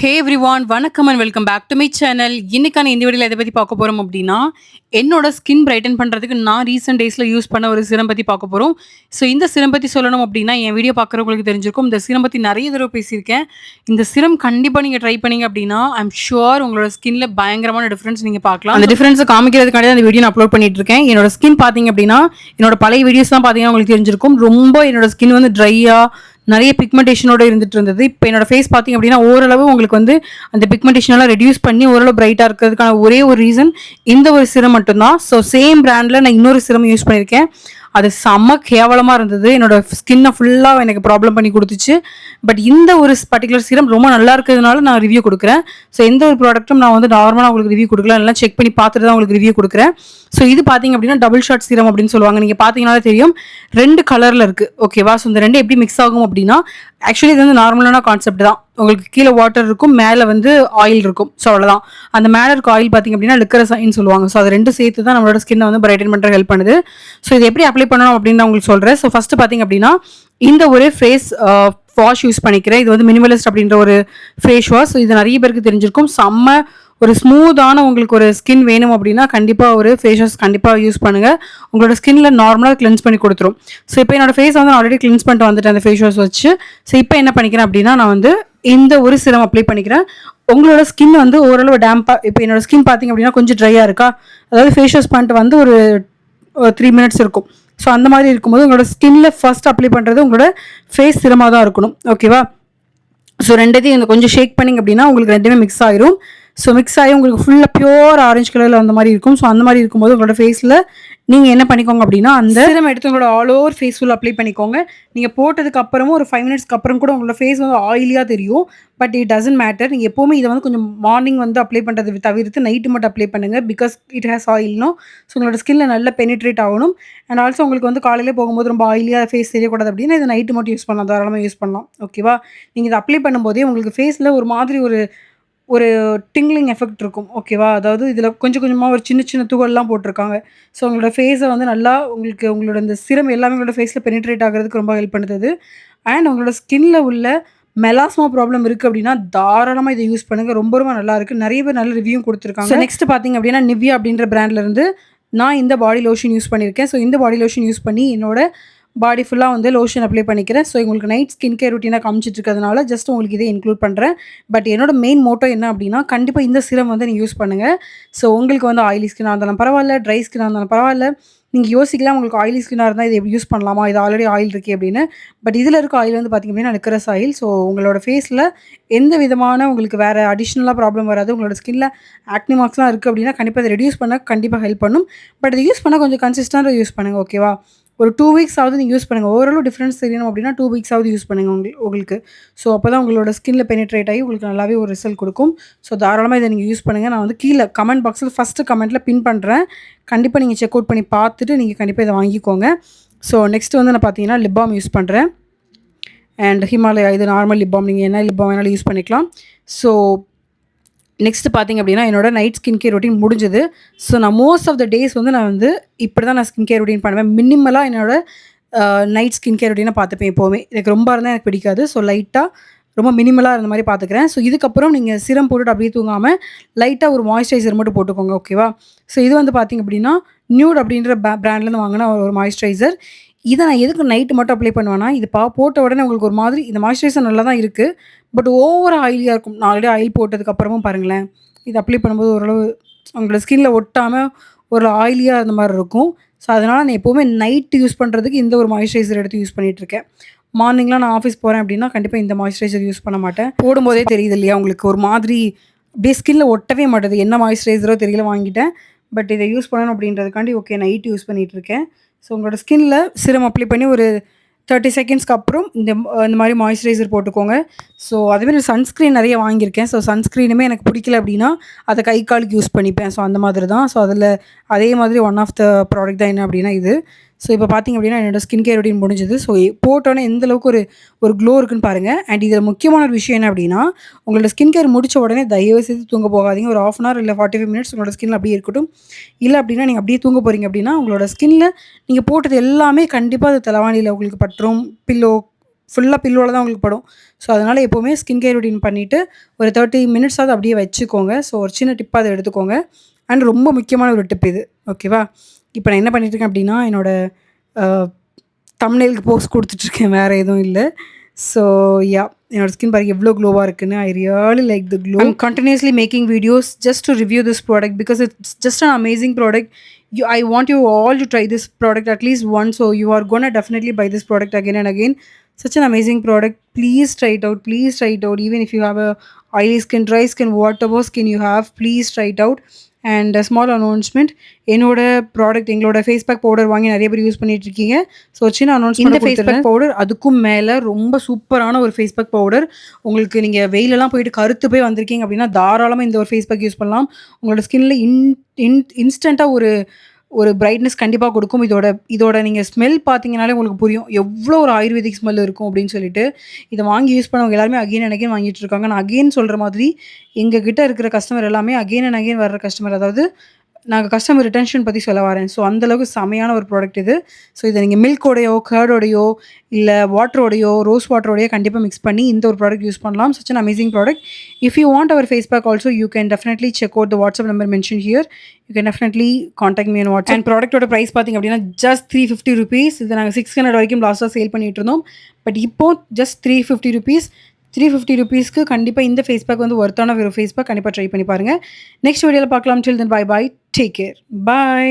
ஹே everyone வணக்கம் and welcome back to my channel. இன்னைக்கான இந்த வீடியோவில் எதை பற்றி பார்க்க போகிறோம் அப்படின்னா, என்னோட ஸ்கின் பிரைட்டன் பண்ணுறதுக்கு நான் ரீசெண்ட் டேஸில் யூஸ் பண்ண ஒரு சிரம் பற்றி பார்க்க போகிறோம். ஸோ இந்த சிரம் பற்றி சொல்லணும் அப்படின்னா, என் வீடியோ பார்க்குறவங்களுக்கு தெரிஞ்சிருக்கும். இந்த சிரம் பற்றி நிறைய தடவை பேசியிருக்கேன். இந்த சிரம் கண்டிப்பாக நீங்கள் ட்ரை பண்ணீங்க அப்படின்னா, ஐம் ஷுர் உங்களோட ஸ்கின்ல பயங்கரமான டிஃப்ரென்ஸ் நீங்கள் பார்க்கலாம். அந்த டிஃப்ரென்ஸை காமிக்கிறதுக்காண்டி அந்த வீடியோ நான் அப்லோட் பண்ணிட்டு இருக்கேன். என்னோட ஸ்கின் பார்த்தீங்க அப்படின்னா, என்னோட பழைய வீடியோஸ் தான் பார்த்தீங்கன்னா உங்களுக்கு தெரிஞ்சிருக்கும். ரொம்ப என்னோட ஸ்கின் வந்து ட்ரையாக நிறைய பிக்மெண்டேஷனோட இருந்துட்டு இருந்தது. இப்போ என்னோட ஃபேஸ் பார்த்தீங்க அப்படின்னா ஓரளவு உங்களுக்கு வந்து அந்த பிக்மெண்டேஷன் எல்லாம் ரெடியூஸ் பண்ணி ஓரளவு பிரைட்டாக இருக்கிறதுக்கான ஒரே ஒரு ரீசன் இந்த ஒரு சிரம் மட்டும்தான். ஸோ சேம் பிராண்டில் நான் இன்னொரு சிரம் யூஸ் பண்ணியிருக்கேன். அது செம்ம கேவலமாக இருந்தது. என்னோட ஸ்கின்னை ஃபுல்லாக எனக்கு ப்ராப்ளம் பண்ணி கொடுத்துச்சு. பட் இந்த ஒரு பர்டிகுலர் சிரம் ரொம்ப நல்லா இருக்கிறதுனால நான் ரிவ்யூ கொடுக்குறேன். ஸோ எந்த ஒரு ப்ராடக்ட்டும் நான் வந்து நார்மலாக உங்களுக்கு ரிவ்யூ கொடுக்கல, எல்லாம் செக் பண்ணி பார்த்துட்டு தான் உங்களுக்கு ரிவ்யூ கொடுக்குறேன். ஸோ இது பார்த்தீங்க அப்படின்னா டபுள் ஷாட் சிரம் அப்படின்னு சொல்லுவாங்க. நீங்கள் பார்த்தீங்கன்னாலே தெரியும், ரெண்டு கலரில் இருக்குது. ஓகேவா? ஸோ இந்த ரெண்டு எப்படி மிக்ஸ் ஆகும் அப்படின்னா, ஆக்சுவலி இது வந்து நார்மலான கான்செப்ட் தான். உங்களுக்கு கீழே வாட்டர் இருக்கும், மேலே வந்து ஆயில் இருக்கும். ஸோ அவ்வளோதான். அந்த மேலே இருக்க ஆயில் பார்த்தீங்க அப்படின்னா லிக்கரசைன்னு சொல்லுவாங்க. ஸோ அது ரெண்டும் சேர்த்து தான் நம்மளோட ஸ்கின்னை வந்து பிரைட்டன் பண்ணுற ஹெல்ப் பண்ணுது. ஸோ இது எப்படி அப்ளை பண்ணணும் அப்படின்னு நான் உங்களுக்கு சொல்கிறேன். ஸோ ஃபஸ்ட்டு பார்த்தீங்க அப்படின்னா, இந்த ஒரு ஃபேஸ் வாஷ் யூஸ் பண்ணிக்கிறேன். இது வந்து மினிமலிஸ்ட் அப்படின்ற ஒரு ஃபேஸ் வாஷ். ஸோ இது நிறைய பேருக்கு தெரிஞ்சிருக்கும். செம்ம ஒரு ஸ்மூத்தான உங்களுக்கு ஒரு ஸ்கின் வேணும் அப்படின்னா கண்டிப்பாக ஒரு ஃபேஸ் வாஷ் கண்டிப்பாக யூஸ் பண்ணுங்கள். உங்களோட ஸ்கின்ல நார்மலாக கிளென்ஸ் பண்ணி கொடுத்துரும். ஸோ இப்போ என்னோட ஃபேஸ் வந்து ஆல்ரெடி கிளென்ஸ் பண்ணிட்டு வந்துட்டேன் அந்த ஃபேஸ் வாஷ் வச்சு. ஸோ இப்போ என்ன பண்ணிக்கிறேன் அப்படின்னா, நான் வந்து இந்த ஒரு சிரம் அப்ளை பண்ணிக்கிறேன். உங்களோட ஸ்கின் வந்து ஓரளவு டேம்பாக, இப்போ என்னோட ஸ்கின் பார்த்தீங்க அப்படின்னா கொஞ்சம் ட்ரையாக இருக்கா, அதாவது ஃபேஸ் வாஷ் பண்ணிட்டு வந்து ஒரு 3 மினிட்ஸ் இருக்கும். ஸோ அந்த மாதிரி இருக்கும்போது உங்களோட ஸ்கின்ல ஃபர்ஸ்ட் அப்ளை பண்ணுறது உங்களோட ஃபேஸ் சிரமாக தான் இருக்கணும். ஓகேவா? ஸோ ரெண்டுத்தையும் இந்த கொஞ்சம் ஷேக் பண்ணிங்க அப்படின்னா உங்களுக்கு ரெண்டுமே மிக்ஸ் ஆயிரும். ஸோ மிக்ஸ் ஆகி உங்களுக்கு ஃபுல்லாக பியூர் ஆரஞ்சு கலரில் அந்த மாதிரி இருக்கும். ஸோ அந்த மாதிரி இருக்கும்போது உங்களோட ஃபேஸில் நீங்கள் என்ன பண்ணிக்கோங்க அப்படின்னா, அந்த சிரம் எடுத்து உங்களோட all over face full apply பண்ணிக்கோங்க. நீங்கள் போட்டதுக்கு அப்புறமும் ஒரு 5 மினிட்ஸ்க்கு அப்புறம் கூட உங்களோட ஃபேஸ் வந்து ஆயிலியாக தெரியும். But it doesn't matter. நீங்கள் எப்போவுமே இதை வந்து கொஞ்சம் மார்னிங் வந்து அப்ளை பண்ணுறது தவிர்த்து நைட்டு மட்டும் அப்ளை பண்ணுங்கள். பிகாஸ் இட் ஹேஸ் ஆயில்னோ. ஸோ உங்களோட ஸ்கின்ல நல்லா பெனிட்ரேட் ஆகணும். அண்ட் ஆல்சோ உங்களுக்கு வந்து காலையிலே போகும்போது ரொம்ப ஆயிலியாக ஃபேஸ் தெரியக்கூடாது அப்படின்னா இதை நைட்டு மட்டும் யூஸ் பண்ணலாம், தாராளமாக யூஸ் பண்ணலாம். ஓகேவா? நீங்கள் இதை அப்ளை பண்ணும்போதே உங்களுக்கு ஃபேஸில் ஒரு மாதிரி ஒரு ஒரு டிங்லிங் எஃபெக்ட் இருக்கும். ஓகேவா? அதாவது இதில் கொஞ்சம் கொஞ்சமாக ஒரு சின்ன சின்ன துகள்லாம் போட்டிருக்காங்க. ஸோ உங்களோட ஃபேஸை வந்து நல்லா உங்களுக்கு உங்களோட இந்த சிரம் எல்லாமே உங்களோட ஃபேஸில் பெனிட்ரேட் ஆகிறதுக்கு ரொம்ப ஹெல்ப் பண்ணுது. அண்ட் உங்களோட ஸ்கின்ல உள்ள மெலாஸ்மா ப்ராப்ளம் இருக்குது அப்படின்னா தாராளமாக இதை யூஸ் பண்ணுங்கள். ரொம்ப ரொம்ப நல்லா இருக்குது. நிறைய பேர் நல்ல ரிவ்யூ கொடுத்துருக்காங்க. ஸோ நெக்ஸ்ட் பார்த்தீங்க அப்படின்னா, நிவ்யா அப்படின்ற பிராண்ட்லேருந்து நான் இந்த பாடி லோஷன் யூஸ் பண்ணியிருக்கேன். ஸோ இந்த பாடி லோஷன் யூஸ் பண்ணி என்னோட பாடி ஃபுல்லாக வந்து லோஷன் அப்ளை பண்ணிக்கிறேன். ஸோ உங்களுக்கு நைட் ஸ்கின் கேர் ரொட்டீனாக காமிச்சிட்டு இருக்கிறதுனால ஜஸ்ட் உங்களுக்கு இதே இன்க்ளூட் பண்ணுறேன். பட் என்னோட மெயின் மோட்டோ என்ன அப்படின்னா, கண்டிப்பாக இந்த சிரம் வந்து நீங்கள் யூஸ் பண்ணுங்கள். ஸோ உங்களுக்கு வந்து ஆயிலி ஸ்கின்னாக இருந்தாலும் பரவாயில்ல, ட்ரை ஸ்கின்னாக இருந்தாலும் பரவாயில்ல. நீங்கள் யோசிக்கலாம், உங்களுக்கு ஆயிலி ஸ்கின்னாக இருந்தால் இது யூஸ் பண்ணலாமா, இது ஆல்ரெடி ஆயில் இருக்கே அப்படின்னு. பட் இதில் இருக்க ஆயில் வந்து பார்த்திங்க அப்படின்னா லிக்கரஸ் ஆயில். ஸோ உங்களோட ஃபேஸில் எந்த விதமான உங்களுக்கு வேறு அடிஷ்னலாக ப்ராப்ளம் வராது. உங்களோட ஸ்கின்ல ஆக்னி மார்க்ஸ்லாம் இருக்குது அப்படின்னா கண்டிப்பாக அதை ரெடியூஸ் பண்ண கண்டிப்பாக ஹெல்ப் பண்ணும். பட் இதை யூஸ் பண்ணால் கொஞ்சம் கன்சிஸ்டண்ட்டாக யூஸ் பண்ணுங்கள். ஓகேவா? ஒரு 2 வீக்ஸ் ஆவது நீங்கள் யூஸ் பண்ணுங்கள். ஓரளவு டிஃப்ரென்ஸ் தெரியணும் அப்படின்னா 2 வீக்ஸ் ஆவது யூஸ் பண்ணுங்கள் உங்களுக்கு. ஸோ அப்போ தான் உங்களோட ஸ்கின்ல பெனிட்ரேட் ஆகி உங்களுக்கு நல்லாவே ஒரு ரிசல்ட் கொடுக்கும். ஸோ தாராளமாக இதை நீங்கள் யூஸ் பண்ணுங்கள். நான் வந்து கீழே கமெண்ட் பாக்ஸில் ஃபஸ்ட்டு கமெண்ட்டில் பின் பண்ணுறேன். கண்டிப்பாக நீங்கள் செக் அவுட் பண்ணி பார்த்துட்டு நீங்கள் கண்டிப்பாக இதை வாங்கிக்கோங்க. ஸோ நெக்ஸ்ட் வந்து நான் பார்த்தீங்கன்னா லிப் பாம் யூஸ் பண்ணுறேன். அண்ட் ஹிமாலயா, இது நார்மல் லிப் பாம். நீங்கள் என்ன லிப் பாம் வேணாலும் யூஸ் பண்ணிக்கலாம். ஸோ நெக்ஸ்ட்டு பார்த்தீங்க அப்படின்னா, என்னோட நைட் ஸ்கின் கேர் ரொட்டீன் முடிஞ்சது. ஸோ நான் மோஸ்ட் ஆஃப் த டேஸ் வந்து நான் வந்து இப்படி தான் நான் ஸ்கின் கேர் ரொட்டீன் பண்ணுவேன். மினிமலாக என்னோட நைட் ஸ்கின் கேர் ரொட்டீனை பார்த்துப்பேன் எப்போவுமே. எனக்கு ரொம்ப இருந்தால் எனக்கு பிடிக்காது. ஸோ லைட்டாக ரொம்ப மினிமலாக இருந்த மாதிரி பார்த்துக்கிறேன். ஸோ இதுக்கப்புறம் நீங்கள் சிரம் போட்டுட்டு அப்படியே தூங்காமல் லைட்டாக ஒரு மாய்ஸ்சரைசர் மட்டும் போட்டுக்கோங்க. ஓகேவா? ஸோ இது வந்து பார்த்திங்க அப்படின்னா நியூட் அப்படின்ற பிராண்ட்லேருந்து வாங்கின ஒரு மாய்ஸ்சரைசர். இதை நான் எதுக்கு நைட்டு மட்டும் அப்ளை பண்ணுவேன்னா, இது போட்ட உடனே உங்களுக்கு ஒரு மாதிரி இந்த மாய்ஸ்சரைசர் நல்லா தான் இருக்குது. பட் ஓவர் ஆயிலியாக இருக்கும். நான் ஆல்ரெடி ஆயில் போட்டதுக்கப்புறமும் பாருங்களேன், இது அப்ளை பண்ணும்போது ஓரளவு உங்களோட ஸ்கின்ல ஒட்டாமல் ஒரு ஆயிலியாக இருந்த மாதிரி இருக்கும். ஸோ அதனால் நான் எப்போவுமே நைட்டு யூஸ் பண்ணுறதுக்கு இந்த ஒரு மாய்ஸ்சரைசர் எடுத்து யூஸ் பண்ணிகிட்ருக்கேன். மார்னிங்லாம் நான் ஆஃபீஸ் போகிறேன் அப்படின்னா கண்டிப்பாக இந்த மாய்ஸ்சரைசர் யூஸ் பண்ண மாட்டேன். போடும்போதே தெரியுது இல்லையா உங்களுக்கு, ஒரு மாதிரி அப்படியே ஸ்கின்ல ஒட்டவே மாட்டேது. என்ன மாய்ஸ்சரைசரோ தெரியல, வாங்கிட்டேன். பட் இதை யூஸ் பண்ணணும் அப்படின்றதுக்காண்டி ஓகே நைட் யூஸ் பண்ணிகிட்ருக்கேன். ஸோ உங்களோட ஸ்கின்ல சிரம் அப்ளை பண்ணி ஒரு 30 செகண்ட்ஸ்க்கு அப்புறம் இந்த மாதிரி மாய்ஸ்சரைசர் போட்டுக்கோங்க. ஸோ அதேமாதிரி சன்ஸ்க்ரீன் நிறைய வாங்கியிருக்கேன். ஸோ சன்ஸ்க்ரீனுமே எனக்கு பிடிக்கல அப்படின்னா அதை கை காலுக்கு யூஸ் பண்ணிப்பேன். ஸோ அந்த மாதிரி தான். ஸோ அதில் அதே மாதிரி ஒன் ஆஃப் த ப்ராடக்ட் தான் என்ன அப்படின்னா இது. ஸோ இப்போ பார்த்திங்க அப்படின்னா என்னோட ஸ்கின் கேர் ரொட்டீன் முடிஞ்சது. ஸோ போட்டோன்னே எந்த அளவுக்கு ஒரு க்ளோ இருக்குன்னு பாருங்கள். அண்ட் இதில் முக்கியமான ஒரு விஷயம் என்ன அப்படின்னா, உங்களோட ஸ்கின் கேர் முடித்த உடனே தயவு செய்து தூங்க போகாதீங்க. ஒரு 1/2 அன் ஹவர் இல்லை 45 மினிட்ஸ் உங்களோட ஸ்கின்ல அப்படியே இருக்கட்டும். இல்லை அப்படின்னா நீங்கள் அப்படியே தூங்க போகிறீங்க அப்படின்னா உங்களோட ஸ்கின்ல நீங்கள் போட்டது எல்லாமே கண்டிப்பாக அது தலைவாணியில் உங்களுக்கு பற்றும். பில்லோ ஃபுல்லா பில்லோல தான் உங்களுக்கு படும். ஸோ, அதனால எப்பவுமே ஸ்கின் கேர் ரொட்டீன் பண்ணிட்டு ஒரு 30 மினிட்ஸாவது அப்படியே வச்சுக்கோங்க. ஸோ, ஒரு சின்ன டிப்பா அத எடுத்துக்கோங்க. அண்ட் ரொம்ப முக்கியமான ஒரு டிப் இது. ஓகேவா? இப்ப நான் என்ன பண்ணிட்டுருக்கேன் அப்படின்னா, என்னோட அ தம்ப்நெயிலுக்கு போஸ்ட் குடுத்துட்டுருக்கேன். வேற எதுவும் இல்ல. So, yeah! என்னோட ஸ்கின் பாருங்க எவ்ளோ க்ளோவா இருக்குன்னு. I really like the glow. I'm continuously making videos just to review this product because it's just an amazing product. I want you all to try this product at least once. So, you are gonna definitely buy this product again and again. Such an amazing product. Please try it out. Please try it out. Even if you have a oily skin, dry skin, whatever skin you have, please try it out. And small announcement என்னோட product எங்களோட face pack powder வாங்கி நிறைய பேர் use பண்ணிட்டு இருக்கீங்க. So சின்ன announcement இந்த face pack powder அதுக்கும் மேலே ரொம்ப சூப்பரான ஒரு ஃபேஸ் பேக் பவுடர். உங்களுக்கு நீங்கள் வெயிலெல்லாம் போயிட்டு கருத்து போய் வந்திருக்கீங்க அப்படின்னா தாராளமாக இந்த ஒரு ஃபேஸ் பேக் யூஸ் பண்ணலாம். உங்களோட ஸ்கின்ல இன்ஸ்டண்ட்டாக ஒரு ஒரு பிரைட்னஸ் கண்டிப்பா குடுக்கும். இதோட நீங்க ஸ்மெல் பார்த்தீங்கனாலே உங்களுக்கு புரியும். எவ்ளோ ஒரு ஆயுர்வேதிக் ஸ்மெல் இருக்கும் அப்படின்னு சொல்லிட்டு. இத வாங்கி யூஸ் பண்ணவங்க எல்லாருமே அகைன் அண்ட் அகைன் வாங்கிட்டு இருக்காங்க. நான் அகைன் சொல்ற மாதிரி எங்க கிட்ட இருக்கிற கஸ்டமர் எல்லாமே அகைன் அண்ட் அகைன் வர்ற கஸ்டமர். அதாவது நாங்க கஸ்டமர் ரிட்டென்ஷன் பத்தி சொல்ல வரேன். ஸோ அந்த அளவுக்கு செமையான ஒரு ப்ராடக்ட் இது. ஸோ இத நீங்க மில்க்கோடையோ, கர்டோடையோ, இல்ல வாட்டரோடையோ, ரோஸ் வாட்டரோடையோ கண்டிப்பா மிக்ஸ் பண்ணி இந்த ஒரு ப்ராடக்ட் யூஸ் பண்ணலாம். Such an amazing product. If you want our face pack also you can definitely check out the WhatsApp number mention here. You can definitely contact me on WhatsApp. And ப்ராடக்ட்டோட price பார்த்தீங்க அப்படின்னா just ₹350. இத நாங்க 600 வரைக்கும் லாஸ்ட்டா sale பண்ணிட்டு இருந்தோம். But இப்போ ஜஸ்ட் ₹350. ₹350க்கு கண்டிப்பா இந்த ஃபேஸ் பேக் வந்து வொர்த்தான ஒரு ஃபேஸ் பேக். கண்டிப்பா ட்ரை பண்ணி பாருங்க. நெக்ஸ்ட் வீடியோல பார்க்கலாம். Till then bye bye. Take care. By.